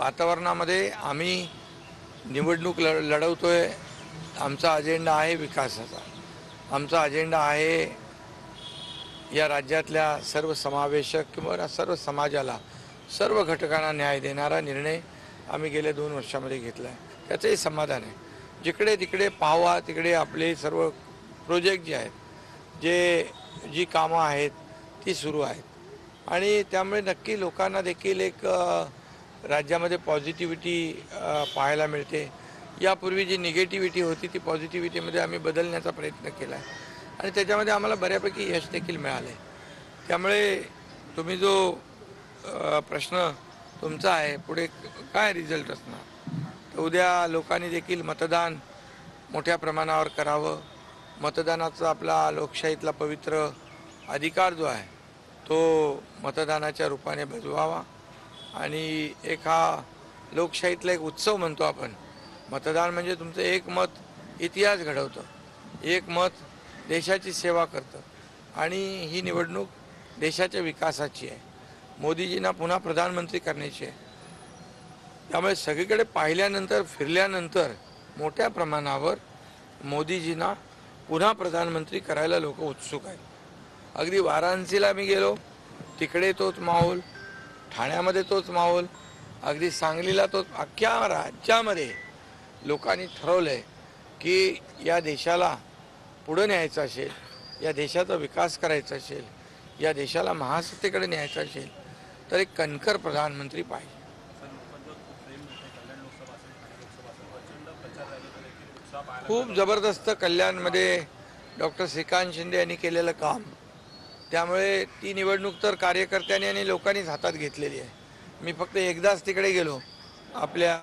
वातावरणामध्ये आम्ही निवडणूक लढवतोय। आमचा अजेंडा आहे विकासाचा, आमचा अजेंडा आहे या राज्यातल्या सर्व समावेशक किंवा सर्व समाजाला, सर्व घटकांना न्याय देणारा निर्णय आम्ही गेल्या 2 वर्षामध्ये घेतला आहे। त्याचंही समाधान आहे। जिकडे तिकडे पाहावा तिकडे आपले सर्व प्रोजेक्ट जे आहेत, जी कामं आहेत ती सुरू आहेत आणि त्यामुळे नक्की लोकांना देखील एक राज्यामध्ये पॉझिटिव्हिटी पाहायला मिळते। यापूर्वी जी निगेटिव्हिटी होती ती पॉझिटिव्हिटीमध्ये आम्ही बदलण्याचा प्रयत्न केला आहे आणि त्याच्यामध्ये आम्हाला बऱ्यापैकी यश देखील मिळालं आहे। त्यामुळे तुम्ही जो प्रश्न तुमचा आहे पुढे काय रिझल्ट असणार, तर उद्या लोकांनी देखील मतदान मोठ्या प्रमाणावर करावं। मतदानाचा आपला लोकशाहीतला पवित्र अधिकार जो आहे तो मतदानाच्या रूपाने बजवावा आणि एक हा लोकशाहीतला एक उत्सव म्हणतो आपण। मतदान म्हणजे तुमचं एक मत इतिहास घडवतं, एक मत देशाची सेवा करतं आणि ही निवडणूक देशाच्या विकासाची आहे, मोदीजींना पुन्हा प्रधानमंत्री करण्याची आहे। त्यामुळे सगळीकडे पाहिल्यानंतर फिरल्यानंतर मोठ्या प्रमाणावर मोदीजींना पुन्हा प्रधानमंत्री करायला लोक उत्सुक आहेत। अगदी वाराणसीला मी गेलो तिकडे तोच माहोल, ठाण्यामध्ये तोच माहोल, अगदी सांगलीला तोच। अख्ख्या राज्यामध्ये लोकांनी ठरवलं आहे की या देशाला पुढे न्यायचं असेल, या देशाचा विकास करायचा असेल, या देशाला महासत्तेकडे न्यायचं असेल तर एक कणखर प्रधानमंत्री पाहिजे। खूप जबरदस्त कल्याणमध्ये डॉक्टर श्रीकांत शिंदे यांनी केलेलं काम, त्यामुळे ती निवडणूक तर कार्यकर्त्यांनी आणि लोकांनीच हातात घेतलेली आहे। मी फक्त एकदाच तिकडे गेलो आपल्या